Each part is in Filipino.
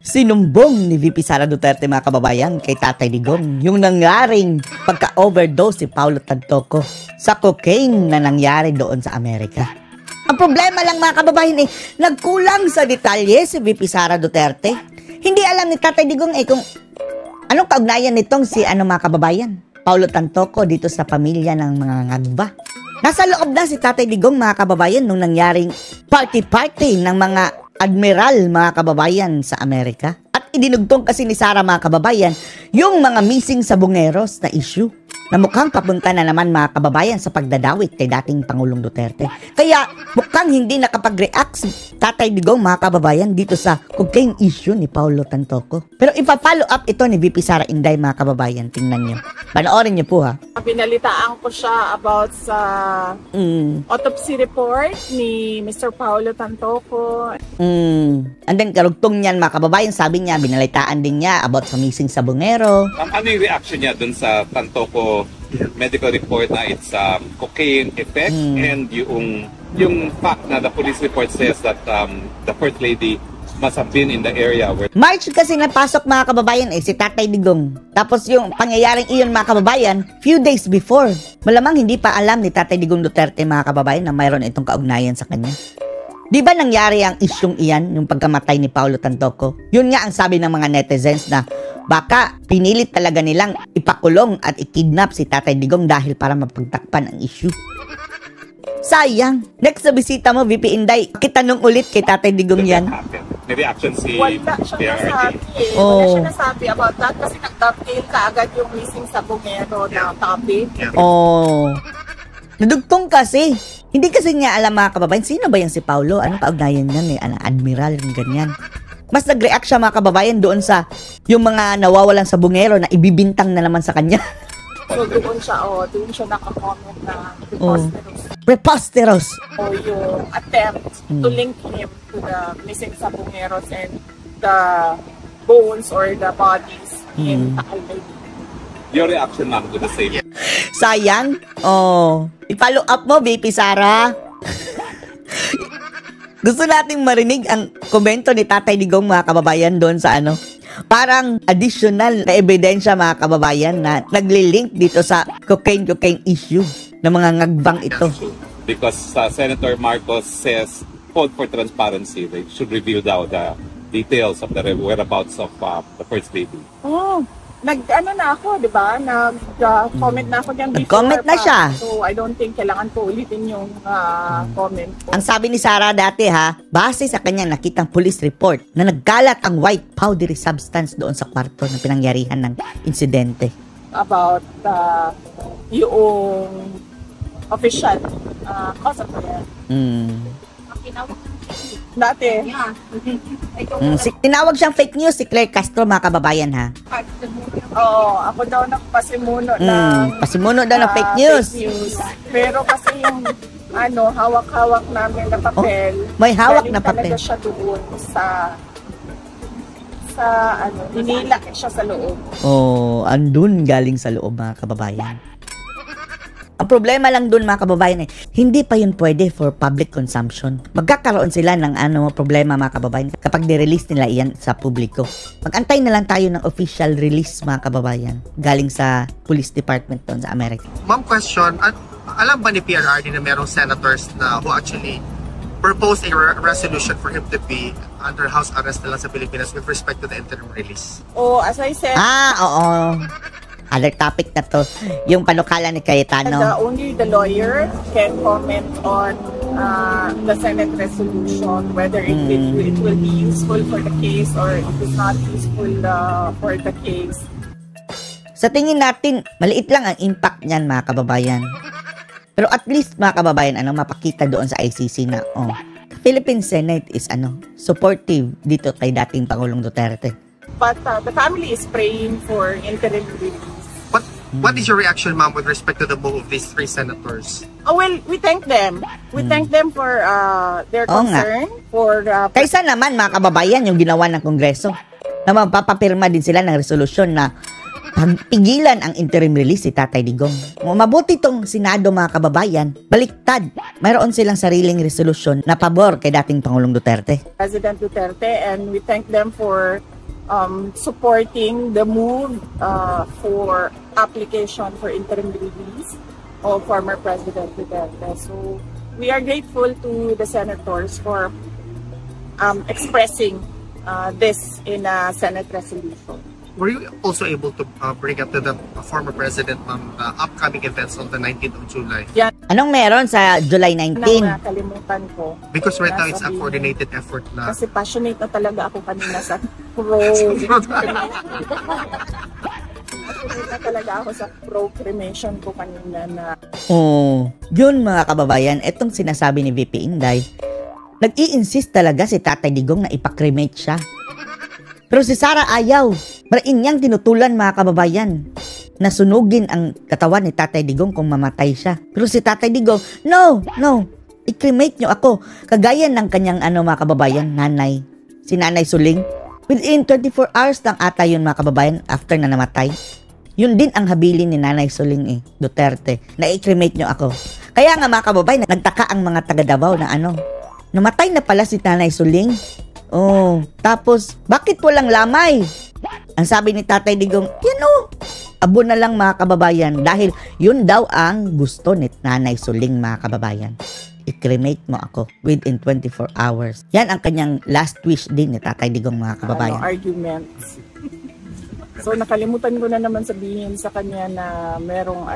Sinumbong ni VP Sara Duterte mga kababayan kay Tatay Digong yung nangyaring pagka-overdose si Paulo Tantoco sa cocaine na nangyari doon sa Amerika. Ang problema lang mga kababayan nagkulang sa detalye si VP Sara Duterte. Hindi alam ni Tatay Digong kung anong kaugnayan nitong si mga kababayan, Paulo Tantoco dito sa pamilya ng mga ngagba. Nasa loob na si Tatay Digong mga kababayan nung nangyaring party-party ng mga admiral mga kababayan sa Amerika. At idinugtong kasi ni Sara mga kababayan yung mga missing sabongeros na issue na mukhang papunta na naman mga kababayan sa pagdadawit kay dating Pangulong Duterte. Kaya mukhang hindi nakapag-react si Tatay Digong mga kababayan dito sa cocaine issue ni Paulo Tantoco. Pero ipa-follow up ito ni VP Sara Inday mga kababayan. Tingnan nyo. Panoorin nyo po ha. Binalitaan ko siya about sa autopsy report ni Mr. Paulo Tantoco. And then karugtong niyan mga kababayan, sabi niya, binalitaan din niya about sa missing sabongero. Ano yung reaction niya dun sa Tantoco medical report na it's cocaine effect and yung fact na the police report says that the first lady must have been in the area where... March kasi napasok mga kababayan si Tatay Digong. Tapos yung pangyayaring iyon mga kababayan, few days before. Malamang hindi pa alam ni Tatay Digong Duterte mga kababayan na mayroon itong kaugnayan sa kanya. Di ba nangyari ang isyong iyan, yung pagkamatay ni Paulo Tantoco? Yun nga ang sabi ng mga netizens na baka pinilit talaga nilang ipakulong at ikidnap si Tatay Digong dahil para mapagtakpan ang issue. Sayang. Next na bisita mo, VP Inday, kitanong ulit kay Tatay Digong yan. May reaction si wala siya nasabi Wala siya nasabi about that kasi nag-dovetail ka agad yung missing sabongero na topic. Nadugtong kasi. Hindi kasi niya alam mga kababayan, sino ba yan si Paulo? Anong kaugnayan niyan admiral, yung ganyan. Mas nag-react siya mga kababayan doon sa yung mga nawawalang sabongero na ibibintang na naman sa kanya. So doon siya nakakomment na preposterous. O yung attempt to link him to the missing sabongeros and the bones or the bodies in Taal. Your reaction ma'am to the same? Sayang. I-follow up mo, VP Sara. Gusto nating marinig ang komento ni Tatay Digong mga kababayan doon sa parang additional na ebidensya mga kababayan na nagli-link dito sa cocaine issue ng mga ngagbang ito. Because Senator Marcos says called for transparency. They should reveal the details of the whereabouts of the first lady. Na ako, di ba? Nag-comment na ako dyan before. Nag-comment na siya. So, I don't think kailangan ko ulitin yung comment ko. Ang sabi ni Sara dati base sa kanyang nakitang police report na nagkalat ang white powdery substance doon sa kwarto na pinangyarihan ng insidente. About yung official cause of death. Dati. Tinawag siyang fake news si Claire Castro mga kababayan Ako daw nagpasimuno ng pasimuno daw ng fake news. Pero kasi yung hawak-hawak namin na papel. May hawak na papel. Talaga siya doon sa hinila siya sa loob. Andun galing sa loob mga kababayan. Ang problema lang dun mga kababayan hindi pa yun pwede for public consumption. Magkakaroon sila ng problema mga kababayan kapag di-release nila iyan sa publiko. Mag-antay na lang tayo ng official release mga kababayan galing sa police department doon sa Amerika. Ma'am, question, alam ba ni PRRD na merong senators na who actually proposed a resolution for him to be under house arrest na lang sa Pilipinas with respect to the interim release? As I said, oo. Other topic na to, yung panukala ni Cayetano. Only the lawyer can comment on the Senate resolution, whether it will be useful for the case or it is not useful for the case. Sa tingin natin, maliit lang ang impact niyan mga kababayan. Pero at least mga kababayan, mapakita doon sa ICC na, Philippine Senate is supportive dito kay dating Pangulong Duterte. But the family is praying for interim release. What is your reaction, ma'am, with respect to the move of these three senators? Well, we thank them. We thank them for their concern. Kaysa naman, mga kababayan, yung ginawa ng Kongreso na magpapapirma din sila ng resolusyon na pagpigilan ang interim release si Tatay Digong. Mabuti tong Senado mga kababayan, baliktad. Mayroon silang sariling resolusyon na pabor kay dating Pangulong Duterte. President Duterte, and we thank them for supporting the move for application for interim release of former President Duterte. So we are grateful to the senators for expressing this in a Senate resolution. Were you also able to bring up to the former president, ma'am, upcoming events on the 19th of July? Yan Anong meron sa July 19? ang nakalimutan ko. Because right now it's a Sabihin. coordinated effort na. Kasi passionate na talaga ako kanina sa pro. Passionate na talaga ako sa pro-cremation ko kanina na Oh, yun mga kababayan, etong sinasabi ni VP Inday, nag-i-insist talaga si Tatay Digong na ipakremate siya. Pero si Sara ayaw. Marain niyang tinutulan mga kababayan na sunugin ang katawan ni Tatay Digong kung mamatay siya. Pero si Tatay Digong, no, i-cremate niyo ako. Kagaya ng kanyang mga kababayan, nanay. Si Nanay Suling. Within 24 hours lang ata yun mga kababayan after na namatay. Yun din ang habilin ni Nanay Suling Duterte, na i-cremate niyo ako. Kaya nga mga kababayan, nagtaka ang mga taga Davao na namatay na pala si Nanay Suling. Oh, tapos, bakit walang lamay? Ang sabi ni Tatay Digong, abo na lang mga kababayan dahil yun daw ang gusto ni Nanay Suling mga kababayan. I-cremate mo ako within 24 hours. Yan ang kanyang last wish din ni Tatay Digong mga kababayan. arguments. So nakalimutan ko na naman sabihin sa kanya na merong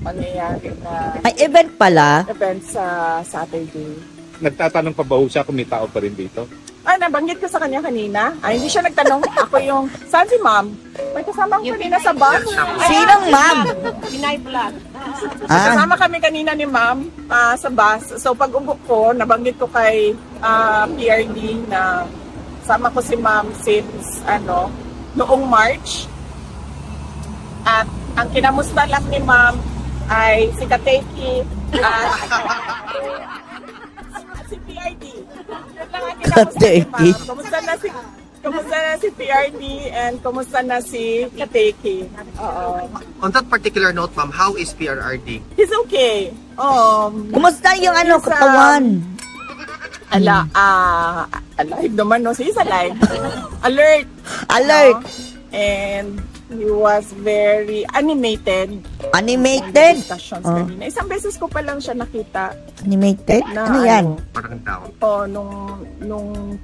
mangyayari na May event pala. event sa Saturday. Nagtatanong pa ba ho siya kung may tao pa rin dito? Nabanggit ko sa kanya kanina. Hindi siya nagtanong. Ako yung, saan si ma'am? May kasama ko kanina sa bus. Sinong ma'am? Pinay Vlog. Ah, Kasama kami kanina ni ma'am sa bus. So pag ubok ko, nabanggit ko kay PRD na sama ko si ma'am since noong March. At ang kinamusta lang ni ma'am ay si Kateki at si PRD. Yun lang ang kinamusta ni ma'am. Kumusta na si PRD and kumusta na si Kateki. On that particular note, ma'am, how is PRRD? He's okay. kumusta yung He's, katawan? Alive naman, no? So he's alive. Alert. Alert. No? And he was very animated. Animated? Discussions kanina. Isang beses ko pa lang siya nakita. Animated? Na, Ano yan? Parang down. Nung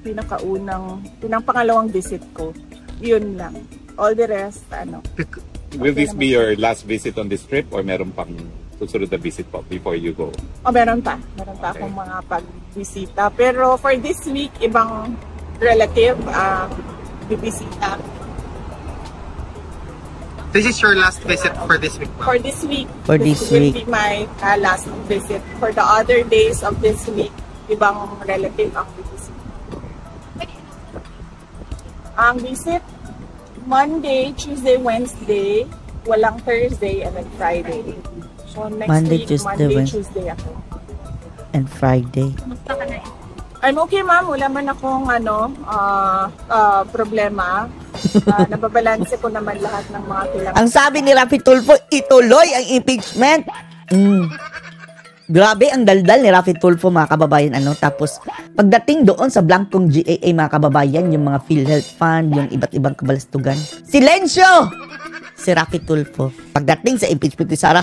pangalawang visit ko. Yun lang. All the rest, Will this be your last visit on this trip or meron pang susunod na visit po before you go? Meron pa. Meron pa akong mga pagbisita. Pero for this week, ibang relative bibisita. This is your last visit for this week, ma'am? For this week. For this will week. be my last visit. For the other days of this week, ibang relative ang bibisita. Ang visit, Monday, Tuesday, Wednesday, walang Thursday, and then Friday. So next Monday, week, Tuesday, Monday, Wednesday. Tuesday ako. And Friday. I'm okay, ma'am. Wala man akong problema. Nababalanse ko naman lahat ng mga kailangan. Ang sabi ni Raffy Tulfo, ituloy ang impeachment. Grabe ang daldal ni Raffy Tulfo mga kababayan. Tapos pagdating doon sa blankong GAA mga kababayan, yung mga PhilHealth Fund, yung iba't ibang kabalastugan, silensyo! Si Raffy Tulfo. Pagdating sa impeachment ni Sara,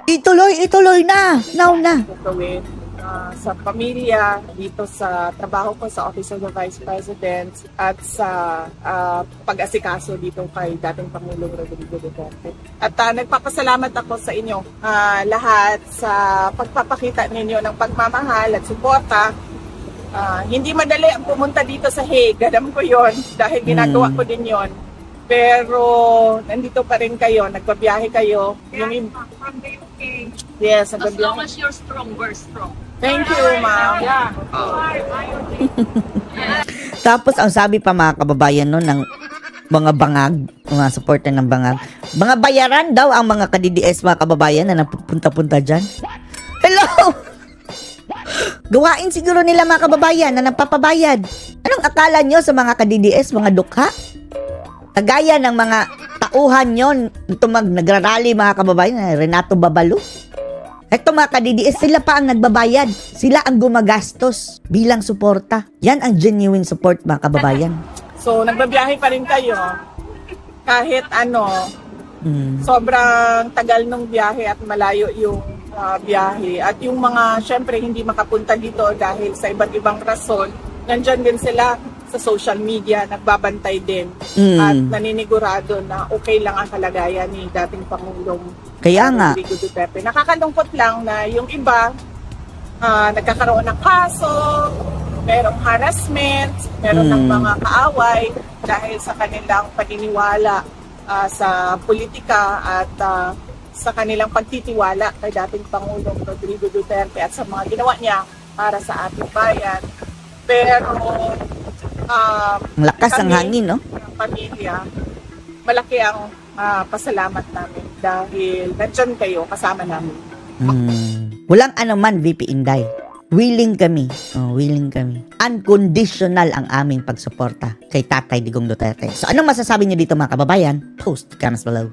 ituloy na! Now na! Gawin sa pamilya, dito sa trabaho ko sa Office of the Vice President at sa pag-asikaso dito kay dating Pangulong Rodrigo Duterte. At nagpapasalamat ako sa inyo lahat sa pagpapakita ninyo ng pagmamahal at suporta. Hindi madali ang pumunta dito sa Hague. Alam ko yon dahil ginagawa ko din yon. Pero nandito pa rin kayo, nagbabiyahe kayo. From the UK. Yes, As long as you're strong, we're strong. Thank you, ma'am. Yeah. Tapos ang sabi pa mga kababayan ng mga bangag, mga supporter ng bangag, mga bayaran daw ang mga ka-DDS mga kababayan na napupunta-punta dyan. Hello! Gawain siguro nila mga kababayan na nagpapabayad. Anong akala nyo sa mga ka-DDS, mga dukha? Kagaya ng mga tauhan nyo, ito nagrarally mga kababayan, Renato Babalo. Ito mga ka-DDS, sila pa ang nagbabayad. Sila ang gumagastos bilang suporta. Yan ang genuine support mga kababayan. So, nagbabiyahe pa rin kayo. Kahit sobrang tagal ng biyahe at malayo yung biyahe. At yung mga, syempre, hindi makapunta dito dahil sa iba't ibang rason, nandyan din sila sa social media, nagbabantay din. At naninigurado na okay lang ang kalagayan ni dating Pangulong Kaya nga. Rodrigo Duterte. Nakakalungkot lang na yung iba, nagkakaroon ng kaso, merong harassment, meron ng mga kaaway dahil sa kanilang paniniwala sa politika at sa kanilang pagtitiwala kay dating Pangulong Rodrigo Duterte at sa mga ginawa niya para sa ating bayan. Pero Ang lakas ng hangin, no? Ang pamilya, malaki ang pasalamat namin dahil nandyan kayo kasama namin. Walang anuman, VP Inday. Willing kami. Willing kami. Unconditional ang aming pagsuporta kay Tatay Digong Duterte. So, anong masasabi niyo dito mga kababayan? Post comments below.